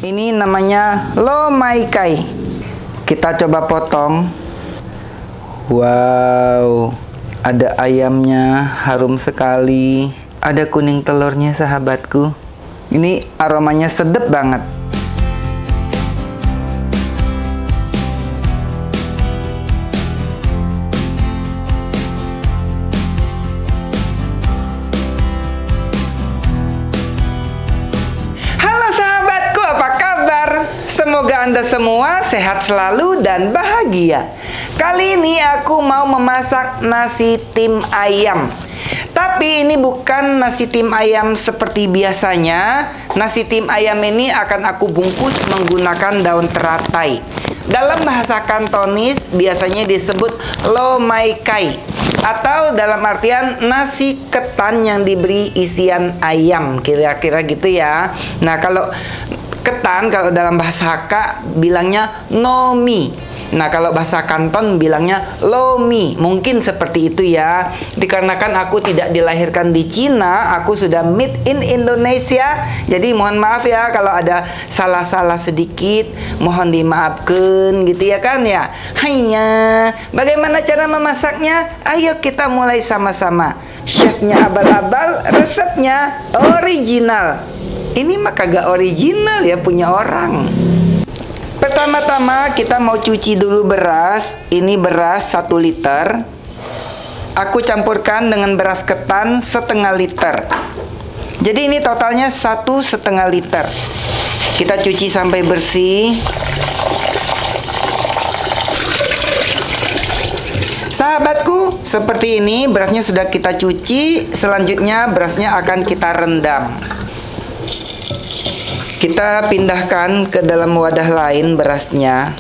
Ini namanya lo mai kai. Kita coba potong. Wow, ada ayamnya, harum sekali. Ada kuning telurnya, sahabatku. Ini aromanya sedap banget. Semoga Anda semua sehat selalu dan bahagia. Kali ini aku mau memasak nasi tim ayam. Tapi ini bukan nasi tim ayam seperti biasanya. Nasi tim ayam ini akan aku bungkus menggunakan daun teratai. Dalam bahasa Kantonis biasanya disebut lo mai kai, atau dalam artian nasi ketan yang diberi isian ayam, kira-kira gitu ya. Nah, kalau ketan, kalau dalam bahasa Hakka bilangnya nomi. Nah, kalau bahasa Kanton bilangnya lomi. Mungkin seperti itu ya. Dikarenakan aku tidak dilahirkan di Cina, aku sudah made in Indonesia. Jadi mohon maaf ya kalau ada salah-salah sedikit. Mohon dimaafkan gitu ya kan ya. Hanya bagaimana cara memasaknya? Ayo kita mulai sama-sama. Chefnya abal-abal, resepnya original. Ini mah kagak original ya, punya orang. Pertama-tama kita mau cuci dulu beras. Ini beras 1 liter. Aku campurkan dengan beras ketan 1/2 liter. Jadi ini totalnya 1,5 liter. Kita cuci sampai bersih. Sahabatku, seperti ini berasnya sudah kita cuci. Selanjutnya berasnya akan kita rendam. Kita pindahkan ke dalam wadah lain berasnya.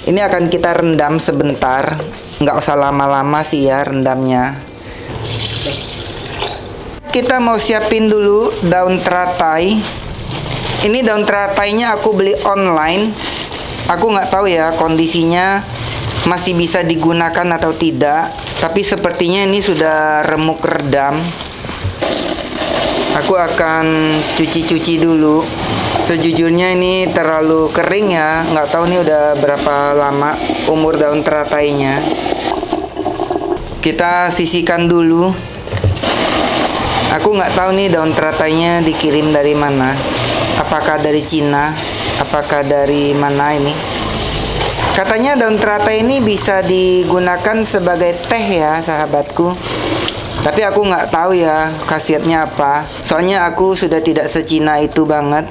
Ini akan kita rendam sebentar. Nggak usah lama-lama sih ya rendamnya. Kita mau siapin dulu daun teratai. Ini daun teratainya aku beli online. Aku nggak tahu ya kondisinya masih bisa digunakan atau tidak. Tapi sepertinya ini sudah remuk redam. Aku akan cuci-cuci dulu. Sejujurnya ini terlalu kering ya, nggak tahu nih udah berapa lama umur daun teratainya. Kita sisihkan dulu. Aku nggak tahu nih daun teratainya dikirim dari mana. Apakah dari Cina? Apakah dari mana ini? Katanya daun teratai ini bisa digunakan sebagai teh ya, sahabatku. Tapi aku nggak tahu ya khasiatnya apa. Soalnya aku sudah tidak secina itu banget.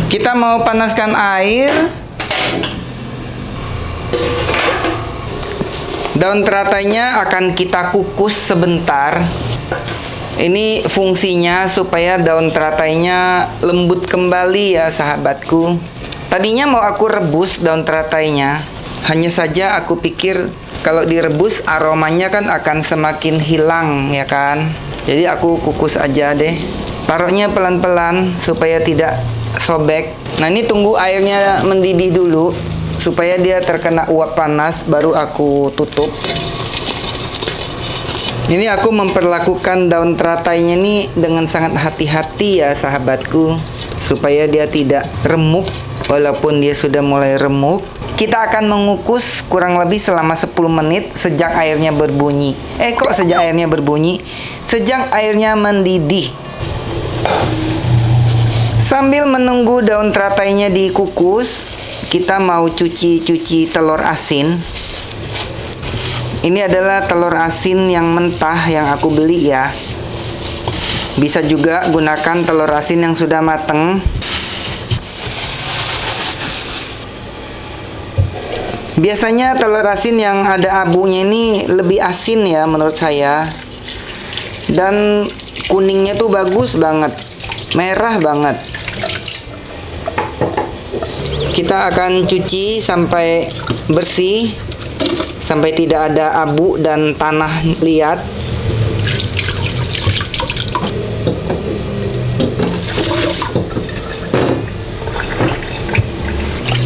Kita mau panaskan air. Daun teratainya akan kita kukus sebentar. Ini fungsinya supaya daun teratainya lembut kembali ya, sahabatku. Tadinya mau aku rebus daun teratainya. Hanya saja aku pikir kalau direbus aromanya kan akan semakin hilang ya kan. Jadi aku kukus aja deh. Taruhnya pelan-pelan supaya tidak sobek. Nah, ini tunggu airnya mendidih dulu supaya dia terkena uap panas, baru aku tutup. Ini aku memperlakukan daun teratainya ini dengan sangat hati-hati ya, sahabatku, supaya dia tidak remuk. Walaupun dia sudah mulai remuk, kita akan mengukus kurang lebih selama 10 menit sejak airnya berbunyi. Kok sejak airnya berbunyi? Sejak airnya mendidih. Sambil menunggu daun teratainya dikukus, kita mau cuci telur asin. Ini adalah telur asin yang mentah yang aku beli ya. Bisa juga gunakan telur asin yang sudah mateng. Biasanya telur asin yang ada abunya ini lebih asin ya menurut saya. Dan kuningnya tuh bagus banget, merah banget. Kita akan cuci sampai bersih, sampai tidak ada abu dan tanah liat.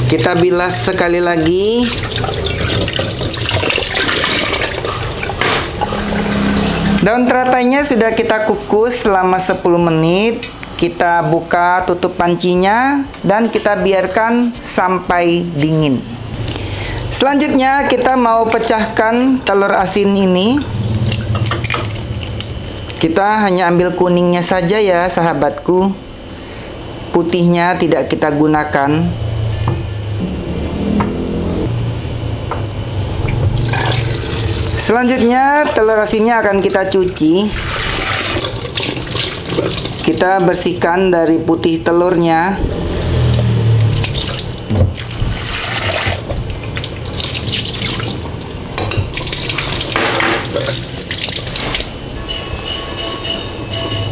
Kita bilas sekali lagi. Daun teratainya sudah kita kukus selama 10 menit. Kita buka tutup pancinya dan kita biarkan sampai dingin. Selanjutnya kita mau pecahkan telur asin ini. Kita hanya ambil kuningnya saja ya sahabatku. Putihnya tidak kita gunakan. Selanjutnya telur asinnya akan kita cuci. Kita bersihkan dari putih telurnya.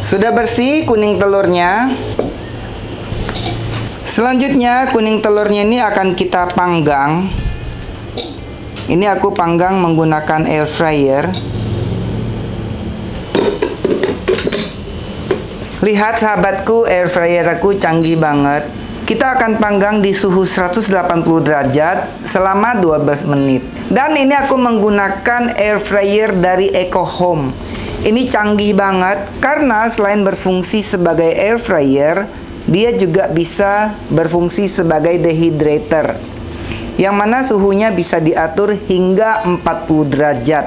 Sudah bersih kuning telurnya. Selanjutnya kuning telurnya ini akan kita panggang. Ini aku panggang menggunakan air fryer. Lihat sahabatku, air fryer aku canggih banget. Kita akan panggang di suhu 180 derajat selama 12 menit. Dan ini aku menggunakan air fryer dari Eco Home. Ini canggih banget karena selain berfungsi sebagai air fryer, dia juga bisa berfungsi sebagai dehydrator, yang mana suhunya bisa diatur hingga 40 derajat.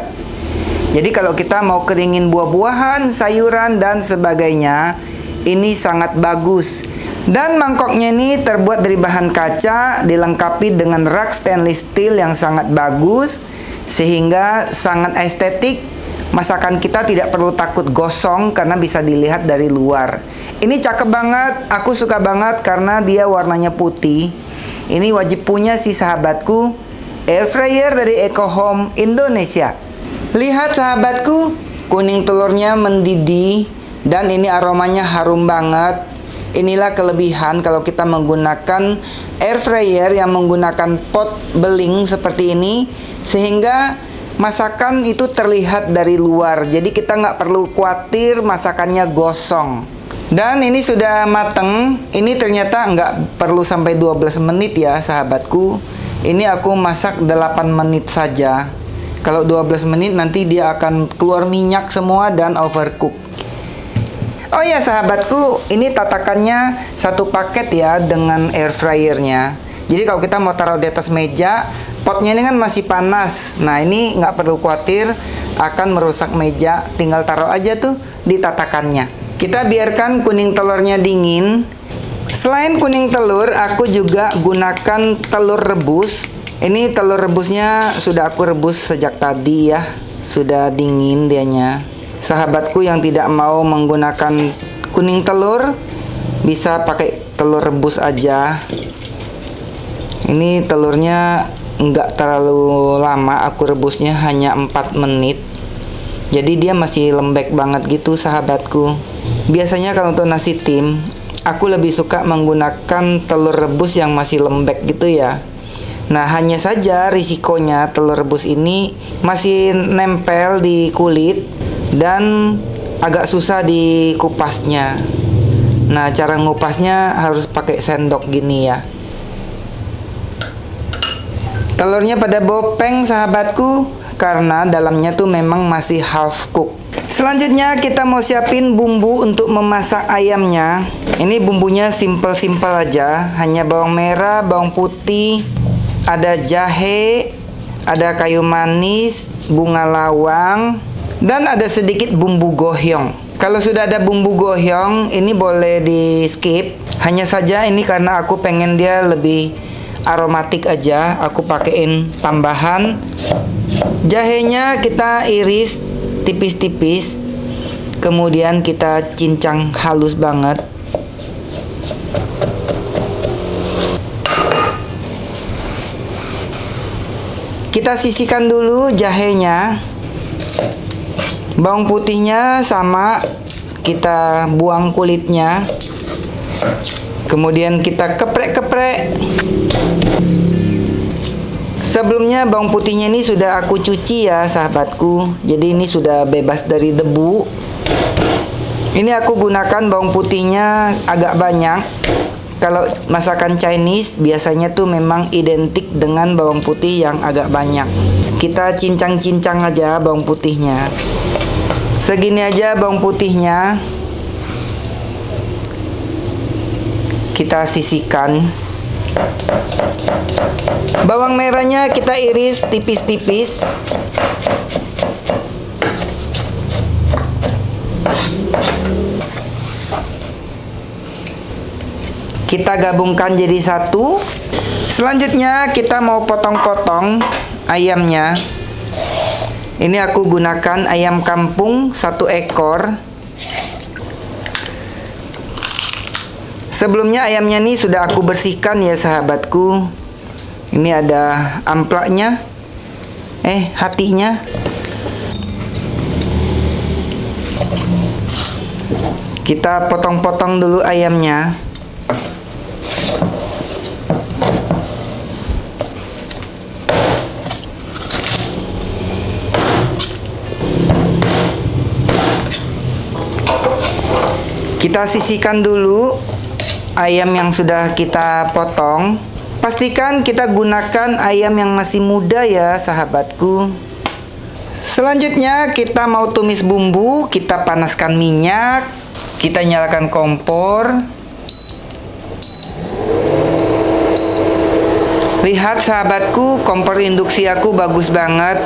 Jadi kalau kita mau keringin buah-buahan, sayuran, dan sebagainya, ini sangat bagus. Dan mangkoknya ini terbuat dari bahan kaca, dilengkapi dengan rak stainless steel yang sangat bagus, sehingga sangat estetik. Masakan kita tidak perlu takut gosong karena bisa dilihat dari luar. Ini cakep banget, aku suka banget karena dia warnanya putih. Ini wajib punya sih sahabatku, air fryer dari Eco Home Indonesia. Lihat sahabatku, kuning telurnya mendidih dan ini aromanya harum banget. Inilah kelebihan kalau kita menggunakan air fryer yang menggunakan pot beling seperti ini, sehingga masakan itu terlihat dari luar. Jadi kita nggak perlu khawatir masakannya gosong. Dan ini sudah mateng. Ini ternyata nggak perlu sampai 12 menit ya sahabatku. Ini aku masak 8 menit saja. Kalau 12 menit nanti dia akan keluar minyak semua dan overcook. Oh ya sahabatku, ini tatakannya satu paket ya dengan air fryernya. Jadi kalau kita mau taruh di atas meja, potnya ini kan masih panas. Nah ini nggak perlu khawatir akan merusak meja. Tinggal taruh aja tuh di tatakannya. Kita biarkan kuning telurnya dingin. Selain kuning telur, aku juga gunakan telur rebus. Ini telur rebusnya sudah aku rebus sejak tadi ya. Sudah dingin dianya. Sahabatku yang tidak mau menggunakan kuning telur, bisa pakai telur rebus aja. Ini telurnya nggak terlalu lama, aku rebusnya hanya 4 menit. Jadi dia masih lembek banget gitu sahabatku. Biasanya kalau untuk nasi tim, aku lebih suka menggunakan telur rebus yang masih lembek gitu ya. Nah hanya saja risikonya telur rebus ini masih nempel di kulit dan agak susah dikupasnya. Nah cara ngupasnya harus pakai sendok gini ya. Telurnya pada bopeng sahabatku, karena dalamnya tuh memang masih half cook. Selanjutnya kita mau siapin bumbu untuk memasak ayamnya. Ini bumbunya simple-simple aja, hanya bawang merah, bawang putih, ada jahe, ada kayu manis, bunga lawang, dan ada sedikit bumbu gohyong. Kalau sudah ada bumbu gohyong, ini boleh di skip. Hanya saja ini karena aku pengen dia lebih aromatik aja, aku pakein tambahan. Jahenya kita iris tipis-tipis, kemudian kita cincang halus banget. Kita sisihkan dulu jahenya. Bawang putihnya sama, kita buang kulitnya. Kemudian kita keprek-keprek. Sebelumnya bawang putihnya ini sudah aku cuci ya sahabatku. Jadi ini sudah bebas dari debu. Ini aku gunakan bawang putihnya agak banyak. Kalau masakan Chinese biasanya tuh memang identik dengan bawang putih yang agak banyak. Kita cincang-cincang aja bawang putihnya. Segini aja bawang putihnya. kita sisihkan. Bawang merahnya kita iris tipis-tipis. Kita gabungkan jadi satu. Selanjutnya kita mau potong-potong ayamnya. Ini aku gunakan ayam kampung 1 ekor. Sebelumnya ayamnya ini sudah aku bersihkan ya sahabatku. Ini ada amplaknya, hatinya. Kita potong-potong dulu ayamnya. Kita sisihkan dulu ayam yang sudah kita potong. Pastikan kita gunakan ayam yang masih muda ya sahabatku. Selanjutnya kita mau tumis bumbu. Kita panaskan minyak. Kita nyalakan kompor. Lihat sahabatku, kompor induksi aku bagus banget.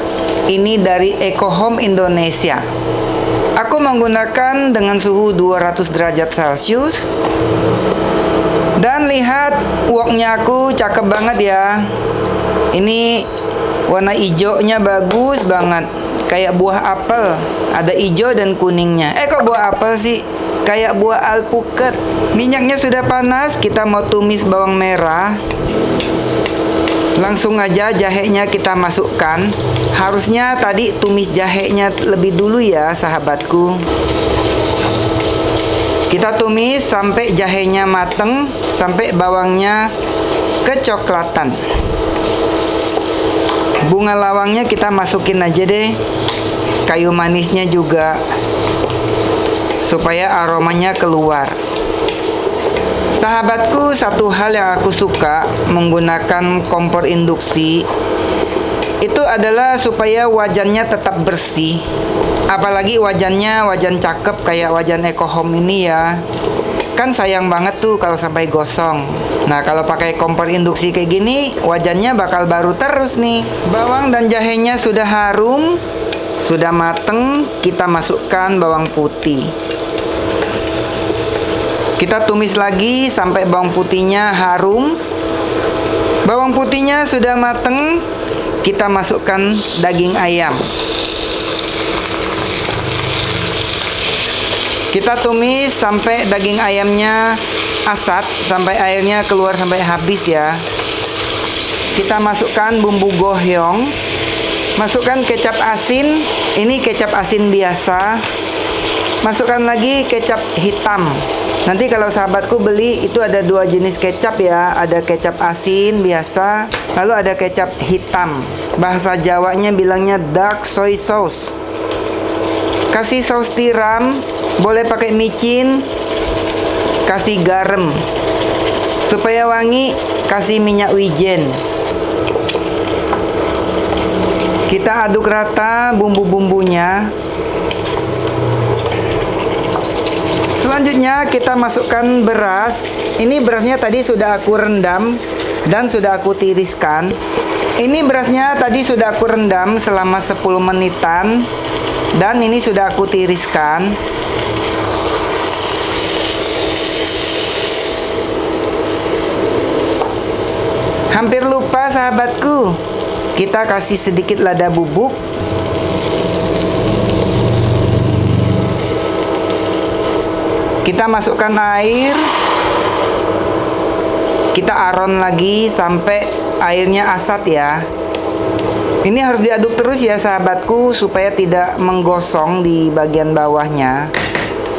Ini dari EcoHome Indonesia. Aku menggunakan dengan suhu 200 derajat Celcius. Dan lihat woknya aku cakep banget ya. Ini warna hijaunya bagus banget. Kayak buah apel. Ada hijau dan kuningnya. Kok buah apel sih? Kayak buah alpukat. Minyaknya sudah panas. Kita mau tumis bawang merah. Langsung aja jahenya kita masukkan. Harusnya tadi tumis jahenya lebih dulu ya sahabatku. Kita tumis sampai jahenya mateng, sampai bawangnya kecoklatan. Bunga lawangnya kita masukin aja deh. Kayu manisnya juga, supaya aromanya keluar. Sahabatku, satu hal yang aku suka menggunakan kompor induksi itu adalah supaya wajannya tetap bersih. Apalagi wajannya wajan cakep kayak wajan EcoHome ini ya. Kan sayang banget tuh kalau sampai gosong. Nah, kalau pakai kompor induksi kayak gini, wajannya bakal baru terus nih. Bawang dan jahenya sudah harum, sudah mateng. Kita masukkan bawang putih. Kita tumis lagi sampai bawang putihnya harum. Bawang putihnya sudah mateng. Kita masukkan daging ayam. Kita tumis sampai daging ayamnya asat, sampai airnya keluar sampai habis ya. Kita masukkan bumbu gohyong. Masukkan kecap asin. Ini kecap asin biasa. Masukkan lagi kecap hitam. Nanti kalau sahabatku beli itu ada 2 jenis kecap ya. Ada kecap asin biasa, lalu ada kecap hitam. Bahasa Jawanya bilangnya dark soy sauce. Kasih saus tiram, boleh pakai micin. Kasih garam. Supaya wangi, kasih minyak wijen. Kita aduk rata bumbu-bumbunya. Selanjutnya kita masukkan beras. Ini berasnya tadi sudah aku rendam dan sudah aku tiriskan. Ini berasnya tadi sudah aku rendam selama 10 menitan dan ini sudah aku tiriskan. Hampir lupa sahabatku, kita kasih sedikit lada bubuk. Kita masukkan air. Kita aron lagi sampai airnya asat ya. Ini harus diaduk terus ya sahabatku, supaya tidak menggosong di bagian bawahnya.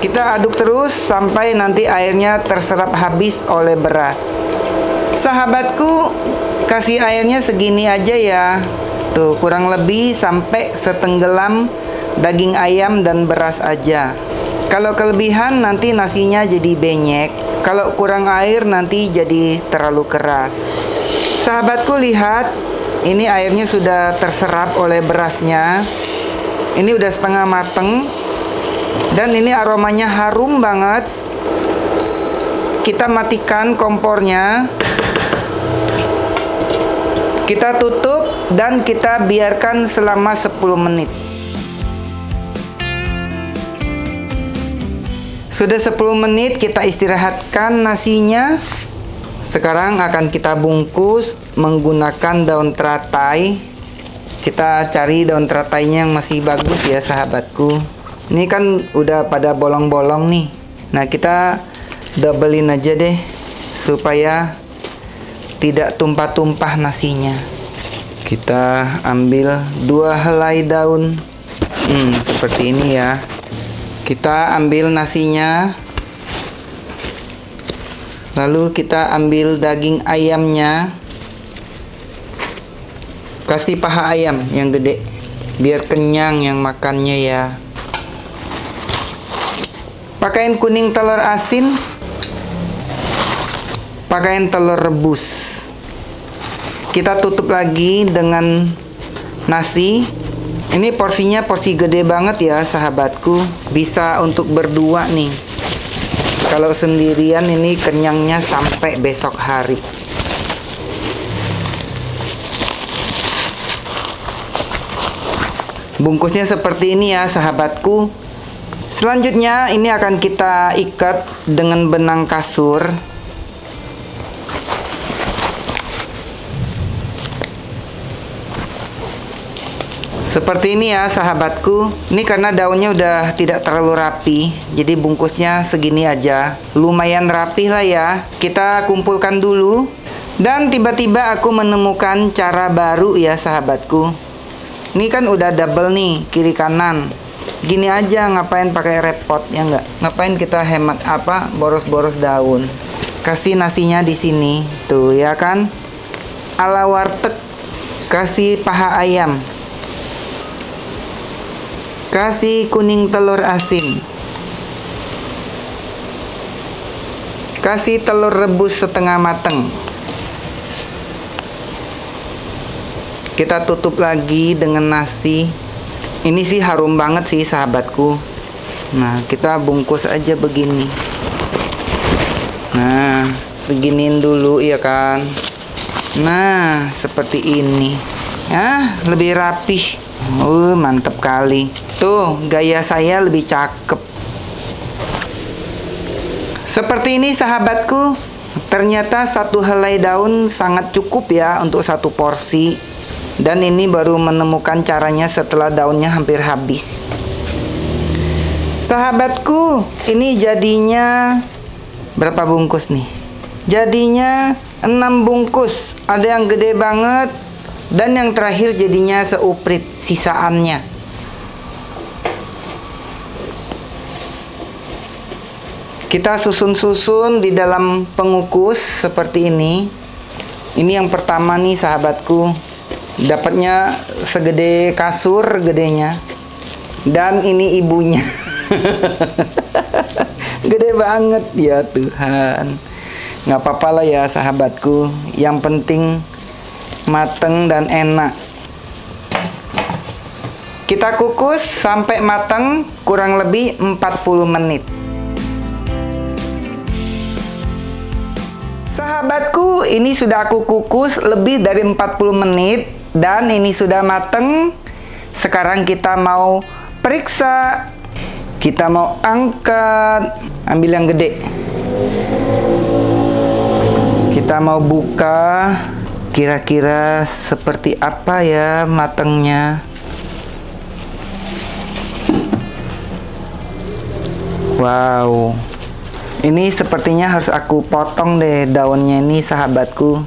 Kita aduk terus sampai nanti airnya terserap habis oleh beras. Sahabatku, kasih airnya segini aja ya. Tuh, kurang lebih sampai setenggelam daging ayam dan beras aja. Kalau kelebihan nanti nasinya jadi benyek. Kalau kurang air nanti jadi terlalu keras. Sahabatku lihat, ini airnya sudah terserap oleh berasnya. Ini udah setengah mateng. Dan ini aromanya harum banget. kita matikan kompornya. Kita tutup dan kita biarkan selama 10 menit. Sudah 10 menit, kita istirahatkan nasinya. Sekarang akan kita bungkus menggunakan daun teratai. Kita cari daun teratainya yang masih bagus ya sahabatku. Ini kan udah pada bolong-bolong nih. Nah, kita doublein aja deh supaya tidak tumpah-tumpah nasinya. Kita ambil 2 helai daun. Seperti ini ya. Kita ambil nasinya. Lalu kita ambil daging ayamnya. Kasih paha ayam yang gede, biar kenyang yang makannya ya. Pakaiin kuning telur asin. Pakaiin telur rebus. Kita tutup lagi dengan nasi. Ini porsinya porsi gede banget ya sahabatku. Bisa untuk berdua nih. Kalau sendirian ini kenyangnya sampai besok hari. Bungkusnya seperti ini ya sahabatku. Selanjutnya ini akan kita ikat dengan benang kasur. Seperti ini ya sahabatku. Ini karena daunnya udah tidak terlalu rapi, jadi bungkusnya segini aja. Lumayan rapi lah ya. Kita kumpulkan dulu. Dan tiba-tiba aku menemukan cara baru ya sahabatku. Ini kan udah double nih, kiri kanan. Gini aja, ngapain pakai repot ya enggak? Ngapain kita hemat boros-boros daun? Kasih nasinya di sini, tuh ya kan? Ala warteg. Kasih paha ayam. Kasih kuning telur asin. Kasih telur rebus setengah mateng. Kita tutup lagi dengan nasi. Ini sih harum banget sih sahabatku. Nah, kita bungkus aja begini. Nah, beginiin dulu ya kan. Nah, seperti ini. Lebih rapih. Mantep kali. Tuh, gaya saya lebih cakep. Seperti ini sahabatku. Ternyata 1 helai daun sangat cukup ya untuk 1 porsi. Dan ini baru menemukan caranya setelah daunnya hampir habis. Sahabatku, ini jadinya berapa bungkus nih? Jadinya 6 bungkus. Ada yang gede banget. Dan yang terakhir jadinya seuprit sisaannya. Kita susun-susun di dalam pengukus seperti ini. Ini yang pertama nih sahabatku. Dapatnya segede kasur gedenya. Dan ini ibunya. Gede banget ya Tuhan. Nggak apa-apa lah ya sahabatku. Yang penting mateng dan enak. Kita kukus sampai mateng kurang lebih 40 menit. Sahabatku, ini sudah aku kukus lebih dari 40 menit. Dan ini sudah mateng. Sekarang kita mau periksa. Kita mau angkat. Ambil yang gede. Kita mau buka. Kira-kira seperti apa ya matengnya. Wow. Ini sepertinya harus aku potong deh daunnya ini sahabatku.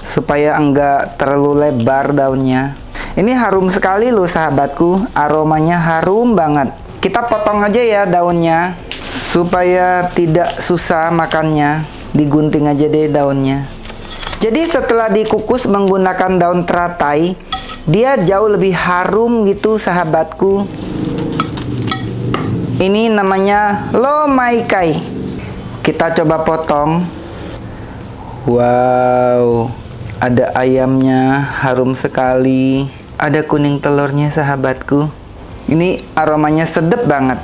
Supaya enggak terlalu lebar daunnya. Ini harum sekali loh sahabatku. Aromanya harum banget. Kita potong aja ya daunnya. Supaya tidak susah makannya. Digunting aja deh daunnya. Jadi setelah dikukus menggunakan daun teratai, dia jauh lebih harum gitu sahabatku. Ini namanya lomaikai. Kita coba potong. Wow. Ada ayamnya, harum sekali. Ada kuning telurnya sahabatku. Ini aromanya sedap banget.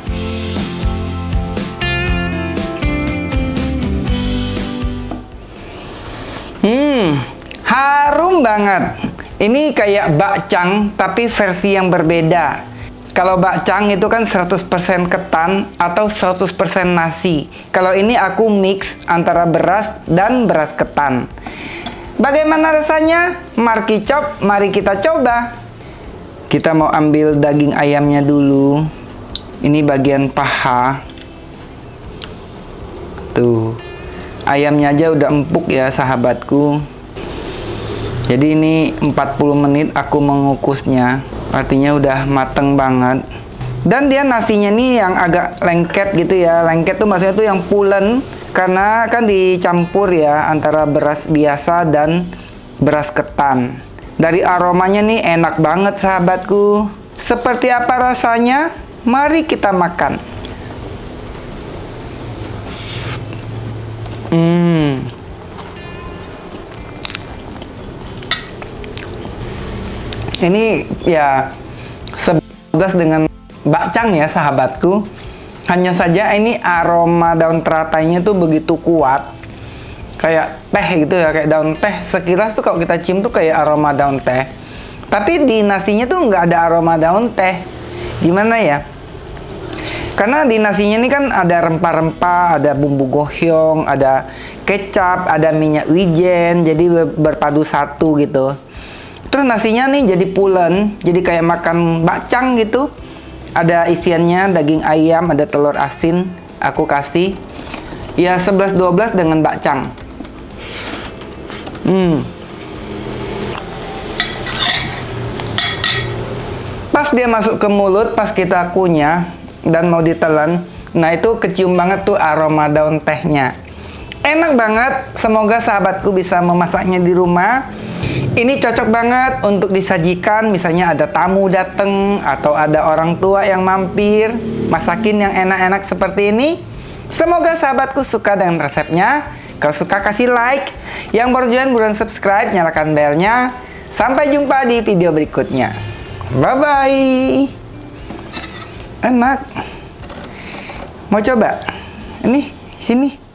kecium banget. Ini kayak bakcang tapi versi yang berbeda. Kalau bakcang itu kan 100% ketan atau 100% nasi. Kalau ini aku mix antara beras dan beras ketan. Bagaimana rasanya? Mari kita coba. Kita mau ambil daging ayamnya dulu. Ini bagian paha. Tuh. Ayamnya aja udah empuk ya sahabatku. Jadi ini 40 menit aku mengukusnya. Artinya udah mateng banget. Dan dia nasinya nih yang agak lengket gitu ya. Lengket tuh maksudnya tuh yang pulen. Karena kan dicampur ya antara beras biasa dan beras ketan. Dari aromanya nih enak banget sahabatku. Seperti apa rasanya? Mari kita makan. Ini ya sebelas dengan bakcang ya sahabatku. Hanya saja ini aroma daun teratainya tuh begitu kuat. Kayak teh gitu ya, kayak daun teh. Sekilas tuh kalau kita cium tuh kayak aroma daun teh. Tapi di nasinya tuh nggak ada aroma daun teh. Gimana ya? Karena di nasinya ini kan ada rempah-rempah, ada bumbu gohyong, ada kecap, ada minyak wijen. Jadi berpadu satu gitu. Terus nasinya nih jadi pulen, jadi kayak makan bakcang gitu. Ada isiannya daging ayam, ada telur asin. Aku kasih ya 11-12 dengan bakcang. Pas dia masuk ke mulut, pas kita kunyah dan mau ditelan, nah itu kecium banget tuh aroma daun tehnya. Enak banget. Semoga sahabatku bisa memasaknya di rumah. Ini cocok banget untuk disajikan, misalnya ada tamu dateng atau ada orang tua yang mampir, masakin yang enak-enak seperti ini. Semoga sahabatku suka dengan resepnya. Kalau suka kasih like, yang baru join buruan subscribe, nyalakan belnya. Sampai jumpa di video berikutnya. Bye-bye. Enak. Mau coba? Ini, sini.